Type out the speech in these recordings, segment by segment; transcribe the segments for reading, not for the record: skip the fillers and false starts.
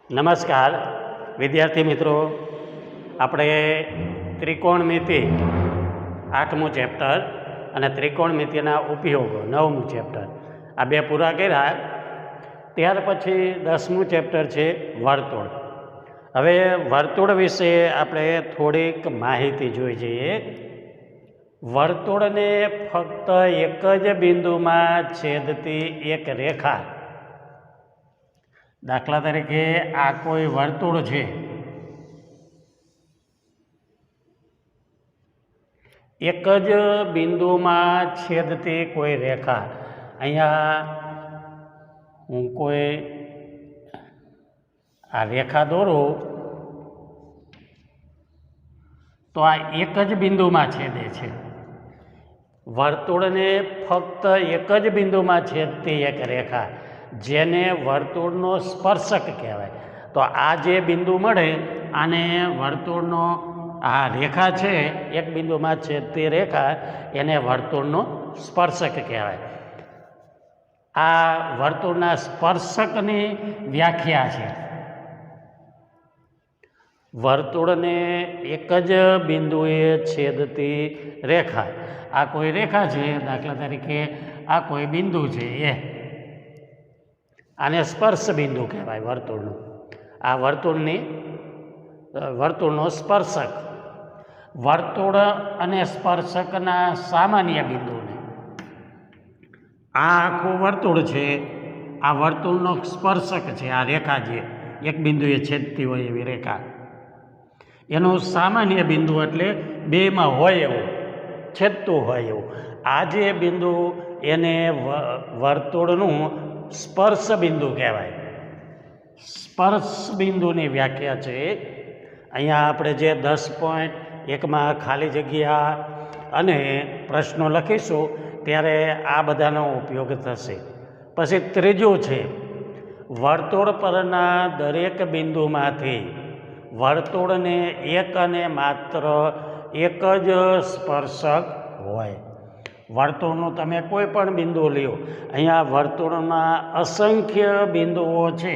નમસ્કાર વિદ્યાર્થી મિત્રો, આપણે ત્રિકોણમિતિ 8મું ચેપ્ટર અને ત્રિકોણમિતિના ઉપયોગો 9મું ચેપ્ટર આ બે પૂરા કર્યા. ત્યાર પછી 10મું ચેપ્ટર છે વર્તુળ. હવે વર્તુળ વિશે આપણે થોડીક માહિતી જોઈ જઈએ. વર્તુળને ફક્ત એક જ બિંદુમાં છેદતી એક રેખા, દાખલા તરીકે આ કોઈ વર્તુળ છે, એક જ બિંદુમાં છેદતી કોઈ રેખા. અહીંયા હું કોઈ આ રેખા દોરું તો આ એક જ બિંદુમાં છેદે છે. વર્તુળને ફક્ત એક જ બિંદુમાં છેદતી એક રેખા, જેને વર્તુળનો સ્પર્શક કહેવાય. તો આ જે બિંદુ મળે આને વર્તુળનો, આ રેખા છે એક બિંદુમાં છેદતી રેખા, એને વર્તુળનો સ્પર્શક કહેવાય. આ વર્તુળના સ્પર્શકની વ્યાખ્યા છે. વર્તુળને એક જ બિંદુએ છેદતી રેખા, આ કોઈ રેખા છે, દાખલા તરીકે આ કોઈ બિંદુ છે એ, આને સ્પર્શ બિંદુ કહેવાય વર્તુળનું. આ વર્તુળનો સ્પર્શક. વર્તુળ અને સ્પર્શકના સામાન્ય બિંદુને, આ આખું વર્તુળ છે, આ વર્તુળનો સ્પર્શક છે આ રેખા, જે એક બિંદુએ છેદતી હોય એવી રેખા, એનું સામાન્ય બિંદુ એટલે બેમાં હોય એવું, છેદતું હોય એવું આ જે બિંદુ, એને વર્તુળનું સ્પર્શ બિંદુ કહેવાય. સ્પર્શ બિંદુની વ્યાખ્યા છે. અહીંયા આપણે જે 10.1માં ખાલી જગ્યા અને પ્રશ્નો લખીશું ત્યારે આ બધાનો ઉપયોગ થશે. પછી ત્રીજું છે, વર્તુળ પરના દરેક બિંદુમાંથી વર્તુળને એક અને માત્ર એક જ સ્પર્શક હોય. વર્તુળનું તમે કોઈ પણ બિંદુ લ્યો, અહીંયા વર્તુળના અસંખ્ય બિંદુઓ છે,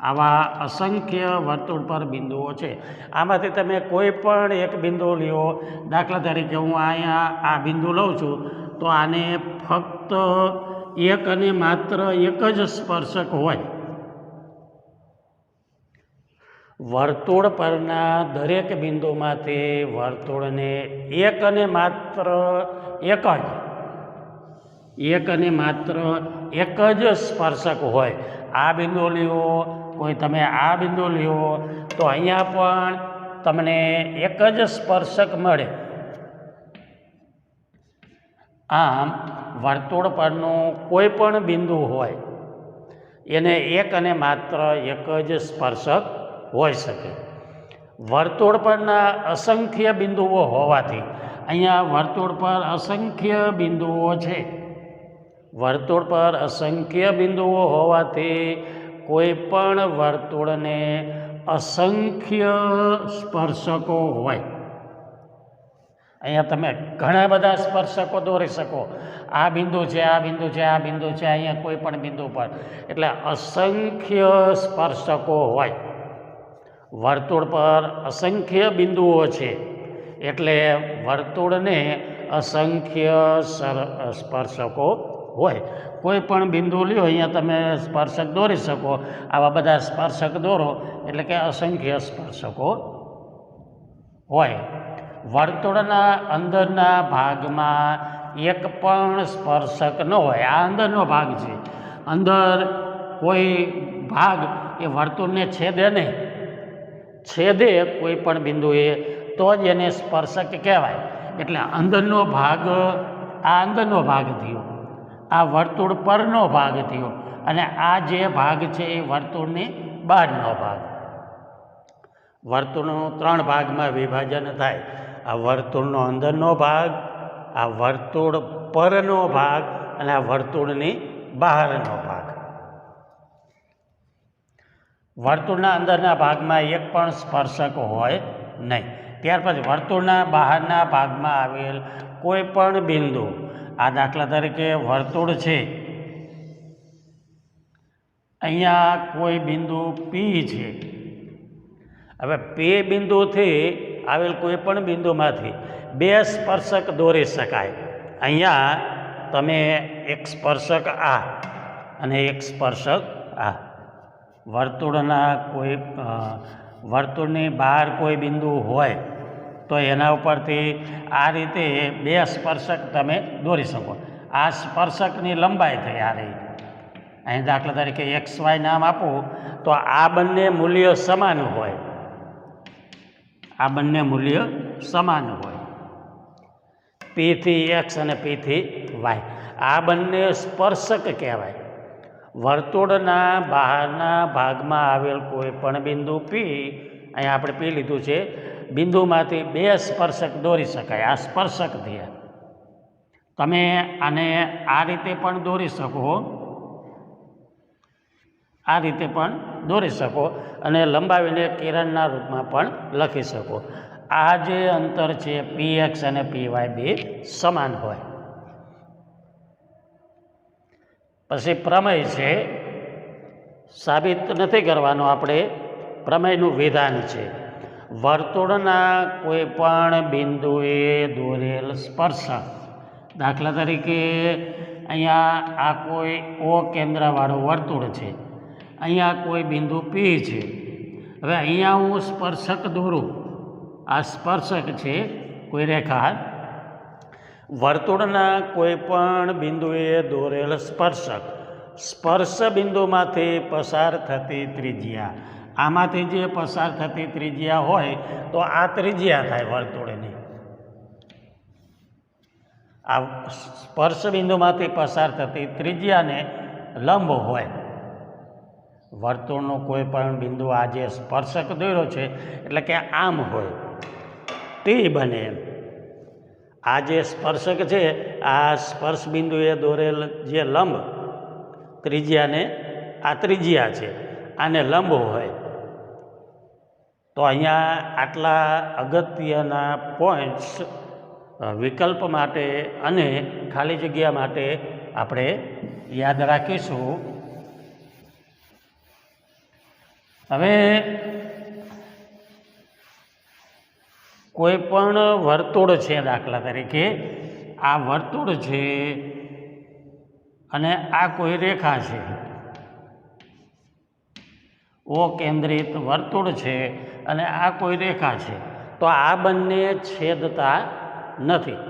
આવા અસંખ્ય વર્તુળ પર બિંદુઓ છે. આમાંથી તમે કોઈ પણ એક બિંદુ લ્યો, દાખલા તરીકે હું અહીંયા આ બિંદુ લઉં છું, તો આને ફક્ત એક અને માત્ર એક જ સ્પર્શક હોય. વર્તુળ પરના દરેક બિંદુમાંથી વર્તુળને એક અને માત્ર એક જ સ્પર્શક હોય. આ બિંદુ લ્યો, કોઈ તમે આ બિંદુ લ્યો, તો અહીંયા પણ તમને એક જ સ્પર્શક મળે. આમ વર્તુળ પરનું કોઈ પણ બિંદુ હોય એને એક અને માત્ર એક જ સ્પર્શક હોઈ શકે. વર્તુળ પરના અસંખ્ય બિંદુઓ હોવાથી, અહીંયા વર્તુળ પર અસંખ્ય બિંદુઓ છે, વર્તુળ પર અસંખ્ય બિંદુઓ હોવાથી કોઈ પણ વર્તુળને અસંખ્ય સ્પર્શકો હોય. અહીંયા તમે ઘણા બધા સ્પર્શકો દોરી શકો. આ બિંદુ છે, આ બિંદુ છે, આ બિંદુ છે, અહીંયા કોઈ પણ બિંદુ પર, એટલે અસંખ્ય સ્પર્શકો હોય. વર્તુળ પર અસંખ્ય બિંદુઓ છે એટલે વર્તુળને અસંખ્ય સ્પર્શકો હોય. કોઈ પણ બિંદુ લ્યો, અહીંયા તમે સ્પર્શક દોરી શકો. આવા બધા સ્પર્શક દોરો એટલે કે અસંખ્ય સ્પર્શકો હોય. વર્તુળના અંદરના ભાગમાં એક પણ સ્પર્શક ન હોય. આ અંદરનો ભાગ છે, અંદર કોઈ ભાગ એ વર્તુળને છેદે નહીં. છેદે કોઈ પણ બિંદુએ તો જ એને સ્પર્શક કહેવાય. એટલે અંદરનો ભાગ, આ અંદરનો ભાગ થયો, આ વર્તુળ પરનો ભાગ થયો, અને આ જે ભાગ છે એ વર્તુળની બહારનો ભાગ. વર્તુળનું 3 ભાગમાં વિભાજન થાય. આ વર્તુળનો અંદરનો ભાગ, આ વર્તુળ પરનો ભાગ અને આ વર્તુળની બહારનો ભાગ. વર્તુળના અંદરના ભાગમાં એક પણ સ્પર્શક હોય નહીં. ત્યાર પછી વર્તુળના બહારના ભાગમાં આવેલ કોઈ પણ બિંદુ, આ દાખલા તરીકે વર્તુળ છે, અહીંયા કોઈ બિંદુ પી છે. હવે પી બિંદુથી આવેલ કોઈ પણ બિંદુમાંથી બે સ્પર્શક દોરી શકાય. અહીંયા તમે એક સ્પર્શક આ અને એક સ્પર્શક આ, વર્તુળની બહાર કોઈ બિંદુ હોય તો એના ઉપરથી આ રીતે બે સ્પર્શક તમે દોરી શકો. આ સ્પર્શકની લંબાઈ થઈ આ રહી. અહીં દાખલા તરીકે એક્સ વાય નામ આપું તો આ બંને મૂલ્ય સમાન હોય, આ બંને મૂલ્ય સમાન હોય, પી થી એક્સ અને પી થી વાય. આ બંને સ્પર્શક કહેવાય. વર્તુળના બહારના ભાગમાં આવેલ કોઈ પણ બિંદુ પી, અહીંયા આપણે પી લીધું છે, બિંદુમાંથી બે સ્પર્શક દોરી શકાય. આ સ્પર્શક થયા. તમે આને આ રીતે પણ દોરી શકો, આ રીતે પણ દોરી શકો અને લંબાવીને કિરણના રૂપમાં પણ લખી શકો. આ જે અંતર છે પી એક્સ અને પી વાય બે સમાન હોય. પછી પ્રમેય છે, સાબિત નથી કરવાનું આપણે, પ્રમેયનું વિધાન છે. વર્તુળના કોઈ પણ બિંદુએ દોરેલ સ્પર્શક, દાખલા તરીકે અહીંયા આ કોઈ ઓ કેન્દ્રવાળું વર્તુળ છે, અહીંયા કોઈ બિંદુ પી છે. હવે અહીંયા હું સ્પર્શક દોરું, આ સ્પર્શક છે કોઈ રેખા. વર્તુળના કોઈ પણ બિંદુએ દોરેલ સ્પર્શક સ્પર્શ બિંદુમાંથી પસાર થતી ત્રિજ્યા, આમાંથી જે પસાર થતી ત્રિજ્યા હોય તો આ ત્રિજ્યા થાય વર્તુળની. આ સ્પર્શ બિંદુમાંથી પસાર થતી ત્રિજ્યાને લંબ હોય. વર્તુળનું કોઈ પણ બિંદુ આ જે સ્પર્શક દોર્યો છે એટલે કે આમ હોય, ટી બને એમ. આ જે સ્પર્શક છે, આ સ્પર્શ બિંદુએ દોરેલ જે લંબ ત્રિજ્યાને, આ ત્રિજ્યા છે, આને લંબ હોય. તો અહીંયા આટલા અગત્યના પોઈન્ટ્સ વિકલ્પ માટે અને ખાલી જગ્યા માટે આપણે યાદ રાખીશું. હવે કોઈ પણ વર્તુળ છે, દાખલા તરીકે આ વર્તુળ છે અને આ કોઈ રેખા છે, ઓ કેન્દ્રિત વર્તુળ છે અને આ કોઈ રેખા છે, તો આ બંને છેદતા નથી.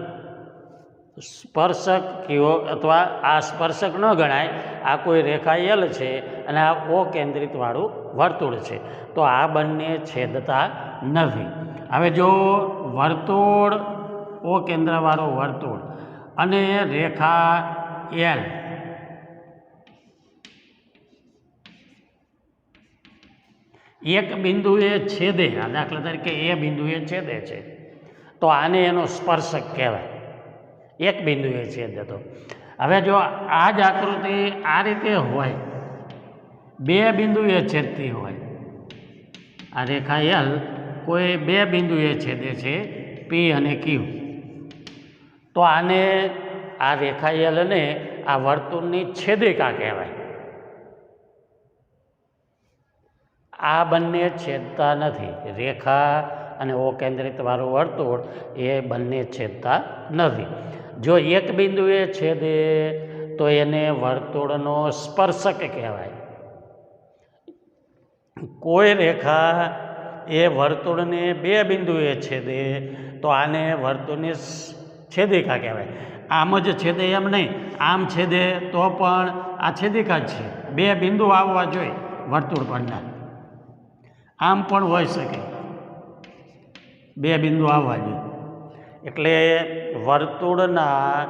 સ્પર્શક કયો અથવા આ સ્પર્શક ન ગણાય. આ કોઈ રેખા એલ છે અને આ ઓ કેન્દ્રિતવાળું વર્તુળ છે, તો આ બંને છેદતા નથી. હવે જો વર્તુળ, ઓ કેન્દ્રવાળું વર્તુળ અને રેખા એલ, એક બિંદુએ છેદે, દાખલા તરીકે એ બિંદુએ છેદે છે, તો આને એનો સ્પર્શક કહેવાય. એક બિંદુએ છેદે તો. હવે જો આ જ આકૃતિ આ રીતે હોય, બે બિંદુએ છેદતી હોય, આ રેખા એલ કોઈ બે બિંદુએ છેદે છે, પી અને ક્યુ, તો આને, આ રેખા એલને આ વર્તુળની છેદિકા કહેવાય. આ બંને છેદતા નથી. રેખા અને ઓ કેન્દ્રિતવાળું વર્તુળ એ બંને છેદતા નથી. જો એક બિંદુએ છેદે તો એને વર્તુળનો સ્પર્શક કહેવાય. કોઈ રેખા એ વર્તુળને બે બિંદુએ છેદે તો આને વર્તુળની છેદિકા કહેવાય. આમ જ છેદે એમ નહીં, આમ છેદે તો પણ આ છેદિકા જ છે. બે બિંદુ આવવા જોઈએ વર્તુળ પરના, આમ પણ હોઈ શકે, બે બિંદુ આવવા જોઈએ. એટલે વર્તુળના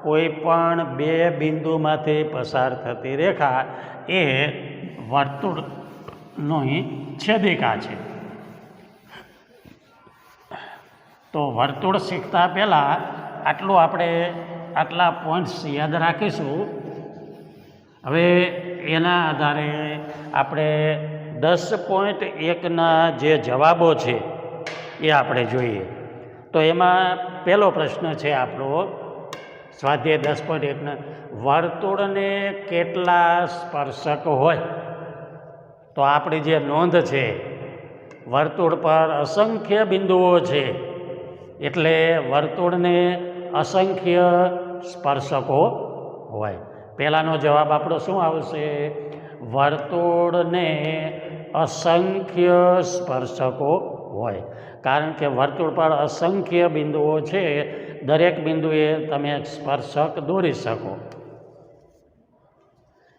કોઈ પણ બે બિંદુમાંથી પસાર થતી રેખા એ વર્તુળની છેદિકા છે. તો વર્તુળ શીખતા પહેલાં આટલું આપણે આટલા પોઈન્ટ્સ યાદ રાખીશું. હવે એના આધારે આપણે 10.1ના જે જવાબો છે એ આપણે જોઈએ. તો એમાં પહેલો પ્રશ્ન છે આપણો સ્વાધ્યાય 10.1ના, વર્તુળને કેટલા સ્પર્શક હોય? તો આપણી જે નોંધ છે, વર્તુળ પર અસંખ્ય બિંદુઓ છે, એટલે વર્તુળને અસંખ્ય સ્પર્શકો હોય. પહેલાંનો જવાબ આપણો શું આવશે? વર્તુળને અસંખ્ય સ્પર્શકો હોય. કારણ કે વર્તુળ પર અસંખ્ય બિંદુઓ છે, દરેક બિંદુએ તમે સ્પર્શક દોરી શકો.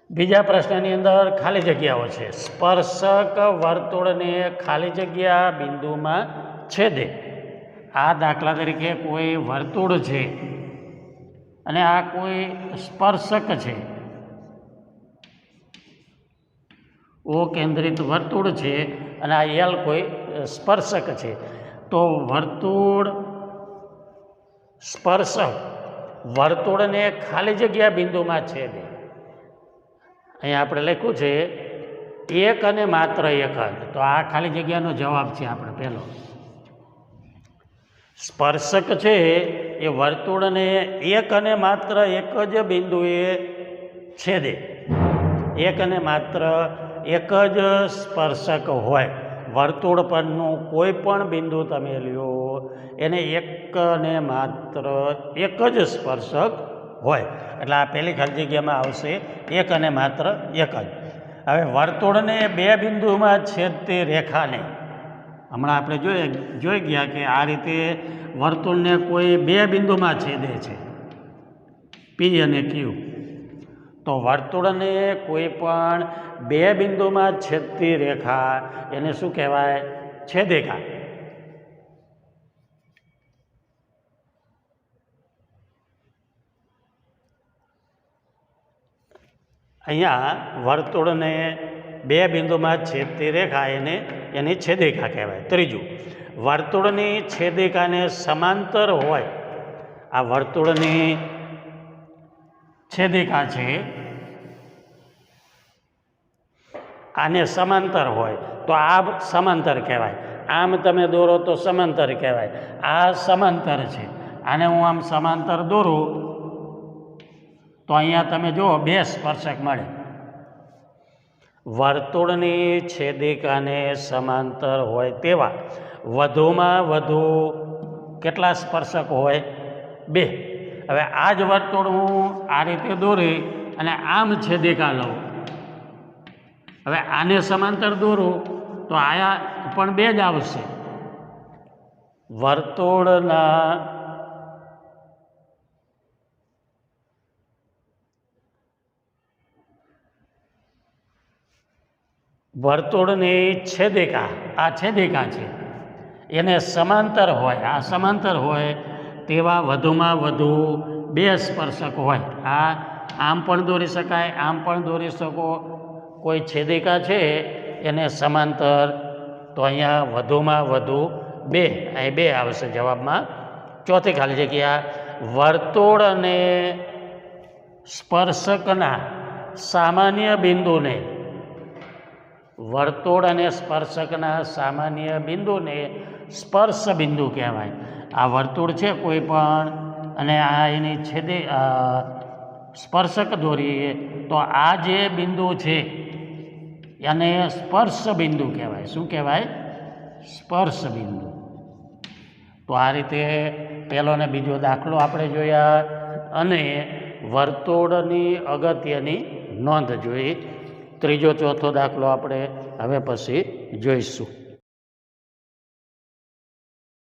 બીજા પ્રશ્નની અંદર ખાલી જગ્યાઓ છે. સ્પર્શક વર્તુળને ખાલી જગ્યા બિંદુમાં છેદે. આ દાખલા તરીકે કોઈ વર્તુળ છે અને આ કોઈ સ્પર્શક છે, ઓ કેન્દ્રિત વર્તુળ છે અને આ એલ કોઈ સ્પર્શક છે. તો વર્તુળ સ્પર્શક વર્તુળને ખાલી જગ્યા બિંદુમાં છેદે. અહીંયા આપણે લખ્યું છે એક અને માત્ર એક જ. તો આ ખાલી જગ્યાનો જવાબ છે આપણે પહેલો. સ્પર્શક છે એ વર્તુળને એક અને માત્ર એક જ બિંદુએ છેદે. એક અને માત્ર એક જ સ્પર્શક હોય. વર્તુળ પરનું કોઈ પણ બિંદુ તમે લ્યો, એને એક અને માત્ર એક જ સ્પર્શક હોય. એટલે આ પહેલી ખાલી જગ્યામાં આવશે એક અને માત્ર એક જ. હવે વર્તુળને બે બિંદુમાં છેદતી રેખાને હમણાં આપણે જોઈ ગયા કે આ રીતે વર્તુળને કોઈ બે બિંદુમાં છેદે છે, પી અને ક્યુ. તો વર્તુળને કોઈ પણ બે બિંદુમાં છેદતી રેખા એને શું કહેવાય? છેદિકા. અહીંયા વર્તુળને બે બિંદુમાં છેદતી રેખા એની છેદિકા કહેવાય. ત્રીજું, વર્તુળની છેદિકાને સમાંતર હોય. આ વર્તુળની છેદિકા છે, આને સમાંતર હોય તો આ સમાંતર કહેવાય. આમ તમે દોરો તો સમાંતર કહેવાય. આ સમાંતર છે, આને હું આમ સમાંતર દોરું તો અહીંયા તમે જુઓ બે સ્પર્શક મળે. વર્તુળની છેદિકાને સમાંતર હોય તેવા વધુમાં વધુ કેટલા સ્પર્શક હોય? બે. હવે આ જ વર્તુળ હું આ રીતે દોરી અને આમ છેદિકા લઉં. હવે આને સમાંતર દોરું તો આયા પણ બે જ આવશે. વર્તુળની છેદિકા, આ છેદિકા છે, એને સમાંતર હોય, આ સમાંતર હોય તેવા વધુમાં વધુ બે સ્પર્શક હોય. આ આમ પણ દોરી શકાય, આમ પણ દોરી શકો. કોઈ છેદિકા છે એને સમાંતર, તો અહીંયા વધુમાં વધુ બે, અહીં બે આવશે જવાબમાં. ચોથી ખાલી જગ્યા, વર્તુળ અને સ્પર્શકના સામાન્ય બિંદુને, વર્તુળ અને સ્પર્શકના સામાન્ય બિંદુને સ્પર્શ બિંદુ કહેવાય. આ વર્તુળ છે કોઈ પણ અને આ એની સ્પર્શક દોરીએ તો આ જે બિંદુ છે એને સ્પર્શ બિંદુ કહેવાય. શું કહેવાય? સ્પર્શ બિંદુ. તો આ રીતે પહેલો ને બીજો દાખલો આપણે જોયા અને વર્તુળની અગત્યની નોંધ જોઈ. ત્રીજો ચોથો દાખલો આપણે હવે પછી જોઈશું.